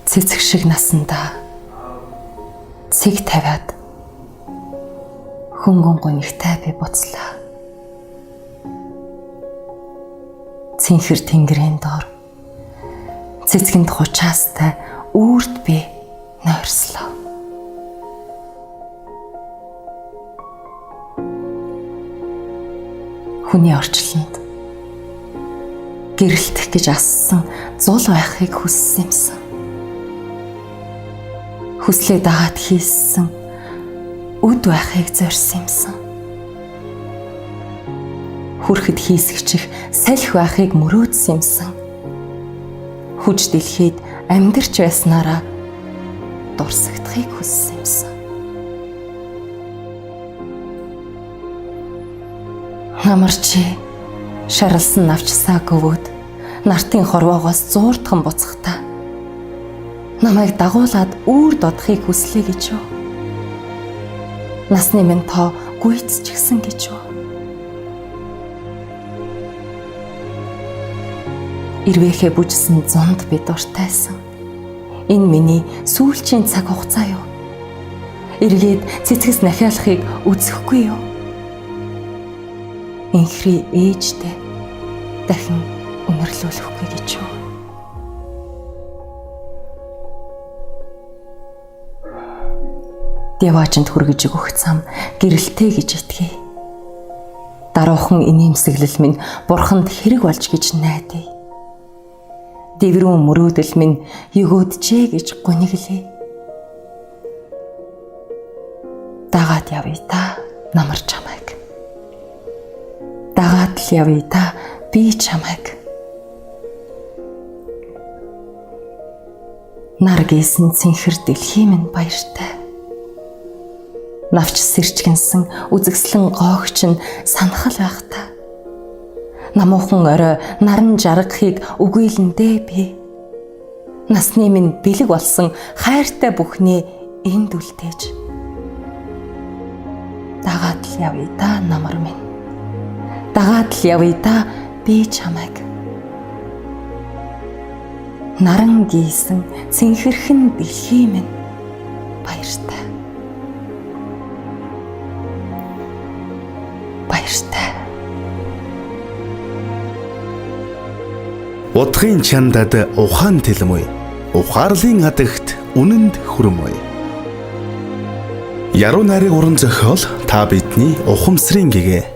цэцэг шиг насандаа цэг тавиад хөнгөн гонигтай би буцлаа. Цэнхэр тэнгэрийн доор цэцгэнд хучаастай үрд би нойрслоо. Хүний орчлонд гэрэлтэх гэж ассан зул байхыг хүссэн юмсан. Хүслээ дагаад хийсэн үд байхыг зорьсон юмсан. Хүрэхэд хийсгчих салхи байхыг мөрөөдсөн юмсан. Хүч дэлхийд амьдарч байснараа дурсагдахыг хүссэн юмсан. Намарчи шаралсан навчсаа гөвөөд нартын хорвоогоос зуурдхан буцахтаа намайг дагуулад үүр додохыг хүслээ гэж юу? Насны минь тоо гүйцчихсэн гэж юу? Ирвэхэ бүжсэн зунд би дуртайсан. Энэ миний сүүлчийн цаг хугацаа юу? Эргээд цэцгэс нахиалахыг үзэхгүй юу? Инхри ээжтэй дахин үнэрлүүлэхгүй гэж юу? Деваачнд хүргэж өгөх зам гэрэлтэй гэж итгэе. Даруухан инээмсэглэл минь бурханд хэрэг болж гэж найдая. Дэврүүн мөрөөдөл минь өгөөджээ гэж гуниглээ. Дагаад явъя та намар чамайг. Дагаад л явъя та би чамайг. Нар гээсэн цэнхэр дэлхий минь баяртай. Навч сэрчгэнсэн үзэгслэн гоогч нь санахал байх та. Намуухан орой наран жаргахыг үгүйлэндээ би. Насны минь бэлэг болсон хайртай бүхнээ энд үлдээж. Дагаад л явъя та намар минь. Дагаад л явъя та би чамайг. Наран гийсэн цэнхэрхэн дэлхий минь баяртай. Баяртай. Удахын чандад ухаан тэлмүй, ухаарлын адагт үнэнд хүрмүй. Яруу найрын уран зохиол та бидний ухамсарын гэгээ.